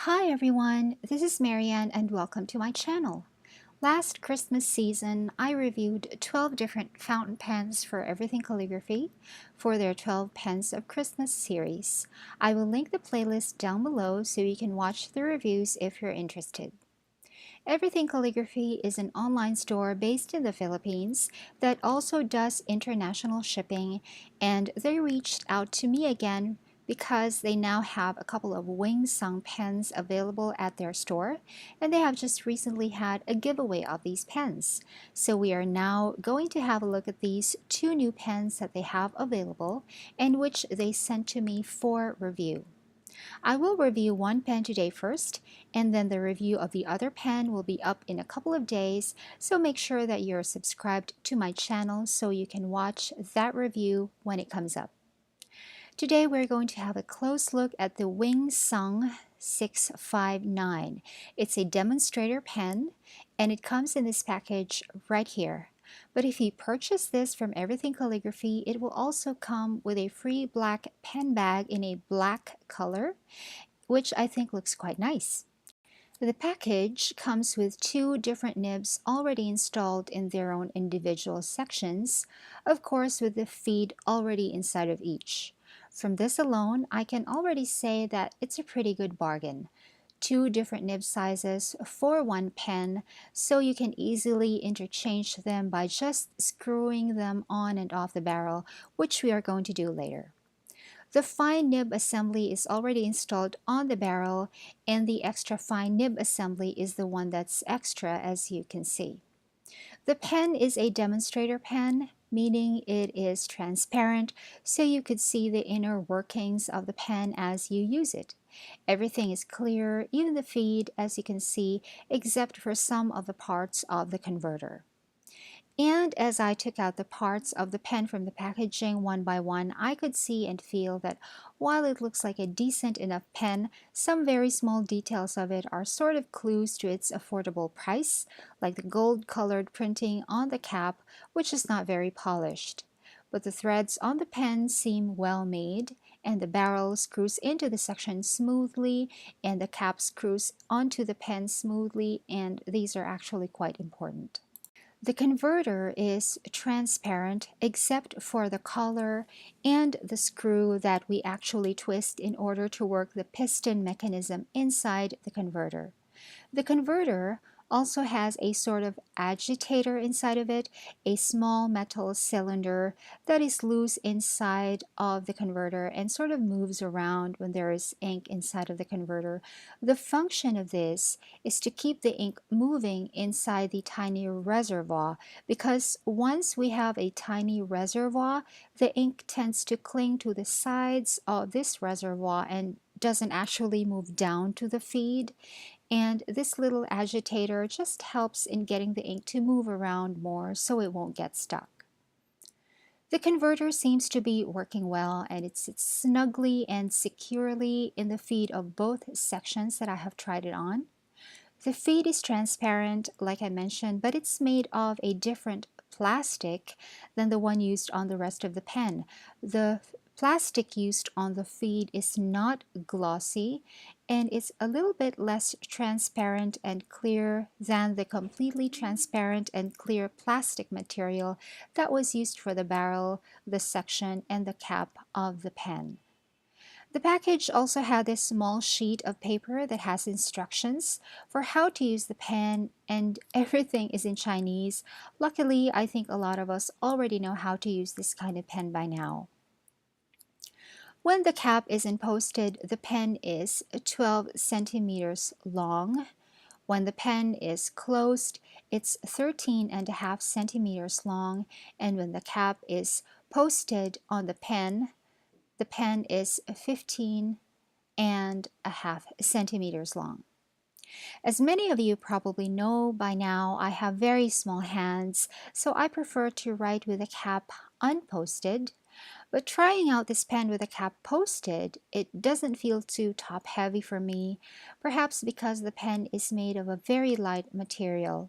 Hi everyone, this is Marianne and welcome to my channel. Last Christmas season, I reviewed 12 different fountain pens for Everything Calligraphy for their 12 Pens of Christmas series. I will link the playlist down below so you can watch the reviews if you're interested. Everything Calligraphy is an online store based in the Philippines that also does international shipping, and they reached out to me again because they now have a couple of Wing Sung pens available at their store, and they have just recently had a giveaway of these pens. So we are now going to have a look at these two new pens that they have available and which they sent to me for review. I will review one pen today first, and then the review of the other pen will be up in a couple of days, so make sure that you're subscribed to my channel so you can watch that review when it comes up. Today we're going to have a close look at the Wing Sung 659. It's a demonstrator pen, and it comes in this package right here. But if you purchase this from Everything Calligraphy, it will also come with a free black pen bag in a black color, which I think looks quite nice. The package comes with two different nibs already installed in their own individual sections, of course with the feed already inside of each. From this alone, I can already say that it's a pretty good bargain. Two different nib sizes for one pen, so you can easily interchange them by just screwing them on and off the barrel, which we are going to do later. The Fine Nib Assembly is already installed on the barrel, and the extra fine nib assembly is the one that's extra, as you can see. The pen is a demonstrator pen, meaning it is transparent, so you could see the inner workings of the pen as you use it. Everything is clear, even the feed, as you can see, except for some of the parts of the converter. And as I took out the parts of the pen from the packaging one by one, I could see and feel that while it looks like a decent enough pen, some very small details of it are sort of clues to its affordable price, like the gold-colored printing on the cap, which is not very polished. But the threads on the pen seem well made, and the barrel screws into the section smoothly, and the cap screws onto the pen smoothly, and these are actually quite important. The converter is transparent except for the collar and the screw that we actually twist in order to work the piston mechanism inside the converter. The converter also has a sort of agitator inside of it, a small metal cylinder that is loose inside of the converter and sort of moves around when there is ink inside of the converter. The function of this is to keep the ink moving inside the tiny reservoir, because once we have a tiny reservoir, the ink tends to cling to the sides of this reservoir and doesn't actually move down to the feed. And this little agitator just helps in getting the ink to move around more so it won't get stuck. The converter seems to be working well, and it sits snugly and securely in the feed of both sections that I have tried it on. The feed is transparent, like I mentioned, but it's made of a different plastic than the one used on the rest of the pen. The plastic used on the feed is not glossy, and it's a little bit less transparent and clear than the completely transparent and clear plastic material that was used for the barrel, the section, and the cap of the pen. The package also had this small sheet of paper that has instructions for how to use the pen, and everything is in Chinese. Luckily, I think a lot of us already know how to use this kind of pen by now. When the cap isn't posted, the pen is 12 centimeters long. When the pen is closed, it's 13.5 centimeters long, and when the cap is posted on the pen is 15.5 centimeters long. As many of you probably know by now, I have very small hands, so I prefer to write with the cap unposted. But trying out this pen with the cap posted, it doesn't feel too top-heavy for me, perhaps because the pen is made of a very light material.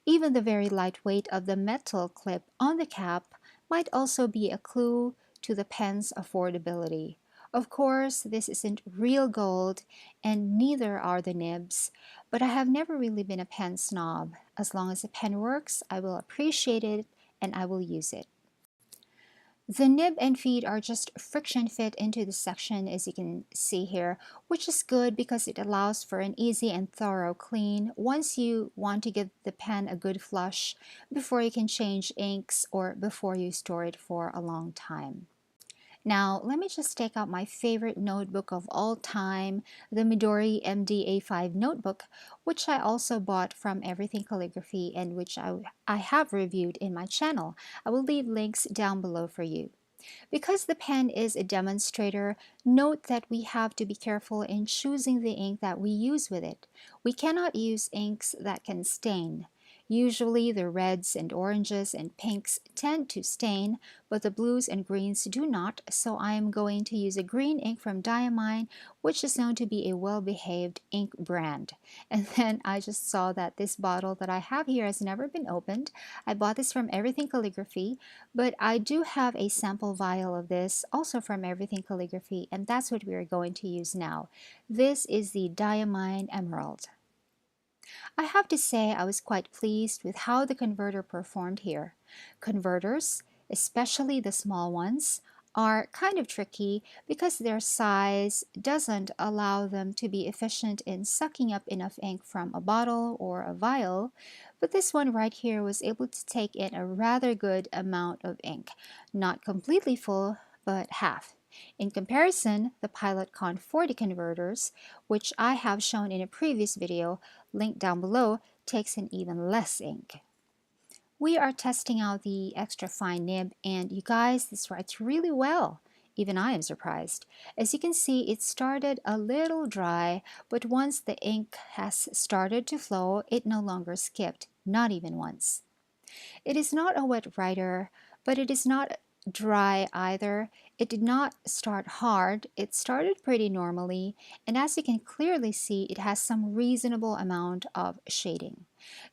Even the very light weight of the metal clip on the cap might also be a clue to the pen's affordability. Of course, this isn't real gold, and neither are the nibs, but I have never really been a pen snob. As long as the pen works, I will appreciate it and I will use it. The nib and feed are just friction fit into the section, as you can see here, which is good because it allows for an easy and thorough clean once you want to give the pen a good flush before you can change inks or before you store it for a long time. Now, let me just take out my favorite notebook of all time, the Midori Md A5 Notebook, which I also bought from Everything Calligraphy and which I have reviewed in my channel. I will leave links down below for you. Because the pen is a demonstrator, note that we have to be careful in choosing the ink that we use with it. We cannot use inks that can stain. Usually the reds and oranges and pinks tend to stain, but the blues and greens do not, so I am going to use a green ink from Diamine, which is known to be a well-behaved ink brand. And then I just saw that this bottle that I have here has never been opened. I bought this from Everything Calligraphy, but I do have a sample vial of this also from Everything Calligraphy, and that's what we are going to use now. This is the Diamine Emerald. I have to say I was quite pleased with how the converter performed here. Converters, especially the small ones, are kind of tricky because their size doesn't allow them to be efficient in sucking up enough ink from a bottle or a vial, but this one right here was able to take in a rather good amount of ink. Not completely full, but half. In comparison, the Pilot Con 40 converters, which I have shown in a previous video, linked down below, takes in even less ink. We are testing out the extra fine nib, and you guys, this writes really well. Even I am surprised. As you can see, it started a little dry, but once the ink has started to flow, it no longer skipped, not even once. It is not a wet writer, but it is not dry either. It did not start hard. It started pretty normally, and as you can clearly see, it has some reasonable amount of shading.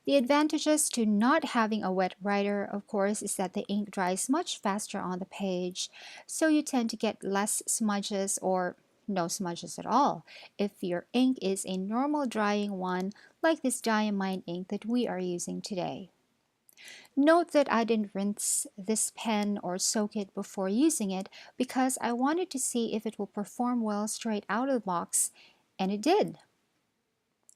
The advantages to not having a wet writer, of course, is that the ink dries much faster on the page, so you tend to get less smudges or no smudges at all if your ink is a normal drying one like this Diamine ink that we are using today. Note that I didn't rinse this pen or soak it before using it because I wanted to see if it will perform well straight out of the box, and it did.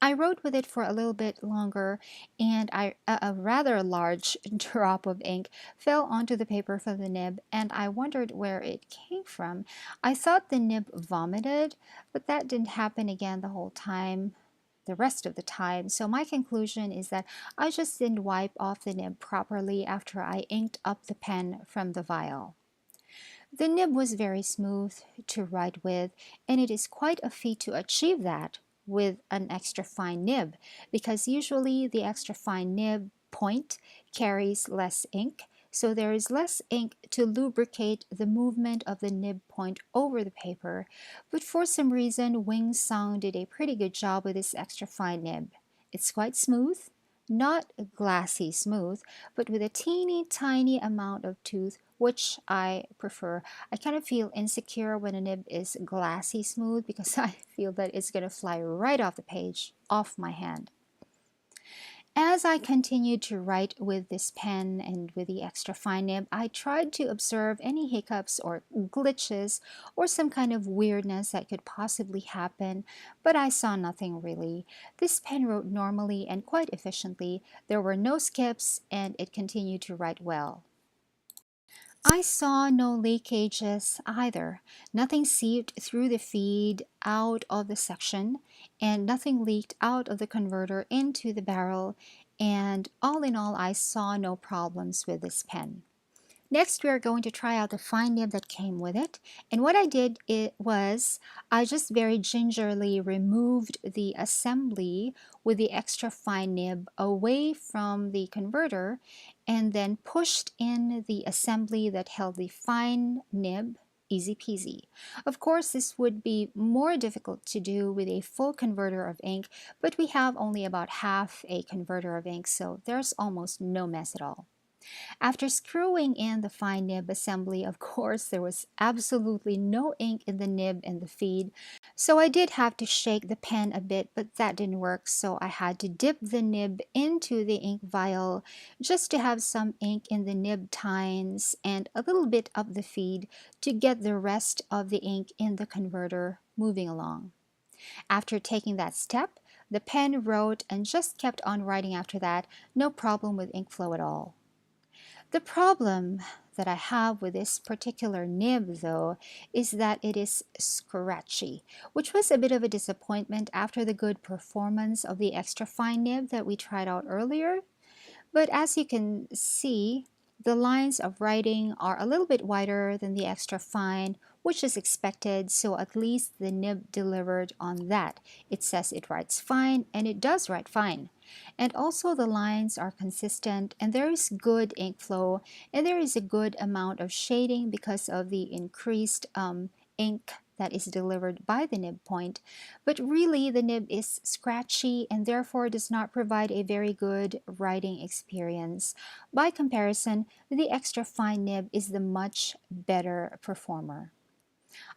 I wrote with it for a little bit longer, and a rather large drop of ink fell onto the paper from the nib, and I wondered where it came from. I thought the nib vomited, but that didn't happen again the rest of the time. So my conclusion is that I just didn't wipe off the nib properly after I inked up the pen from the vial. The nib was very smooth to write with, and it is quite a feat to achieve that with an extra fine nib, because usually the extra fine nib point carries less ink, so there is less ink to lubricate the movement of the nib point over the paper, but for some reason Wing Sung did a pretty good job with this extra fine nib. It's quite smooth, not glassy smooth, but with a teeny tiny amount of tooth, which I prefer. I kind of feel insecure when a nib is glassy smooth because I feel that it's going to fly right off the page, off my hand. As I continued to write with this pen and with the extra fine nib, I tried to observe any hiccups or glitches or some kind of weirdness that could possibly happen, but I saw nothing really. This pen wrote normally and quite efficiently. There were no skips, and it continued to write well. I saw no leakages either. Nothing seeped through the feed out of the section, and nothing leaked out of the converter into the barrel, and all in all, I saw no problems with this pen. Next, we are going to try out the fine nib that came with it. And what I did was I just very gingerly removed the assembly with the extra fine nib away from the converter and then pushed in the assembly that held the fine nib. Easy peasy. Of course, this would be more difficult to do with a full converter of ink, but we have only about half a converter of ink, so there's almost no mess at all. After screwing in the Fine Nib assembly, of course, there was absolutely no ink in the nib and the feed, so I did have to shake the pen a bit, but that didn't work, so I had to dip the nib into the ink vial just to have some ink in the nib tines and a little bit of the feed to get the rest of the ink in the converter moving along. After taking that step, the pen wrote and just kept on writing after that, no problem with ink flow at all. The problem that I have with this particular nib, though, is that it is scratchy, which was a bit of a disappointment after the good performance of the extra fine nib that we tried out earlier. But as you can see, the lines of writing are a little bit wider than the extra fine, which is expected, so at least the nib delivered on that. It says it writes fine, and it does write fine. And also the lines are consistent, and there is good ink flow, and there is a good amount of shading because of the increased ink that is delivered by the nib point. But really, the nib is scratchy and therefore does not provide a very good writing experience. By comparison, the extra fine nib is the much better performer.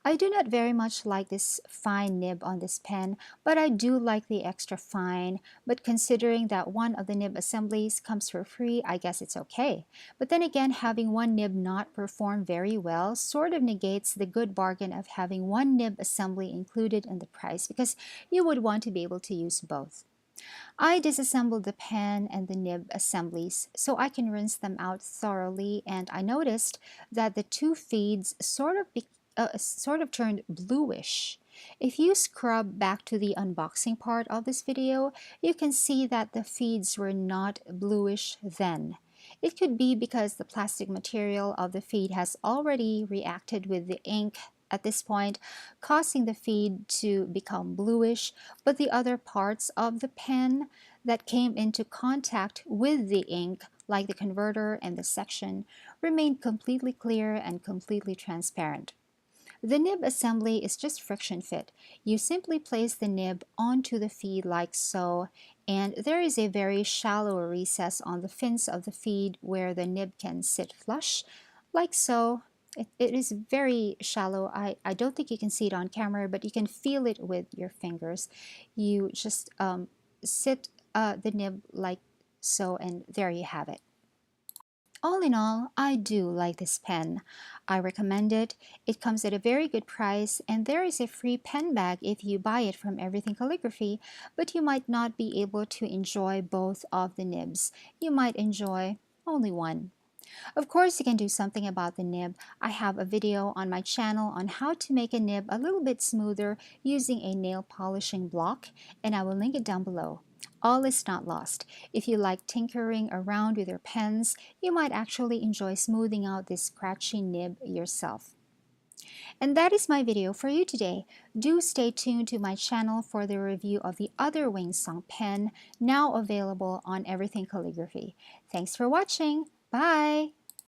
I do not very much like this fine nib on this pen, but I do like the extra fine. But considering that one of the nib assemblies comes for free, I guess it's okay. But then again, having one nib not perform very well sort of negates the good bargain of having one nib assembly included in the price, because you would want to be able to use both. I disassembled the pen and the nib assemblies so I can rinse them out thoroughly, and I noticed that the two feeds sort of turned bluish. If you scrub back to the unboxing part of this video, you can see that the feeds were not bluish then. It could be because the plastic material of the feed has already reacted with the ink at this point, causing the feed to become bluish, but the other parts of the pen that came into contact with the ink, like the converter and the section, remained completely clear and completely transparent. The nib assembly is just friction fit. You simply place the nib onto the feed like so, and there is a very shallow recess on the fins of the feed where the nib can sit flush, like so. It is very shallow. I don't think you can see it on camera, but you can feel it with your fingers. You just sit the nib like so, and there you have it. All in all, I do like this pen. I recommend it. It comes at a very good price, and there is a free pen bag if you buy it from Everything Calligraphy, but you might not be able to enjoy both of the nibs. You might enjoy only one. Of course, you can do something about the nib. I have a video on my channel on how to make a nib a little bit smoother using a nail polishing block, and I will link it down below. All is not lost. If you like tinkering around with your pens, you might actually enjoy smoothing out this scratchy nib yourself. And that is my video for you today. Do stay tuned to my channel for the review of the other Wing Sung pen, now available on Everything Calligraphy. Thanks for watching. Bye!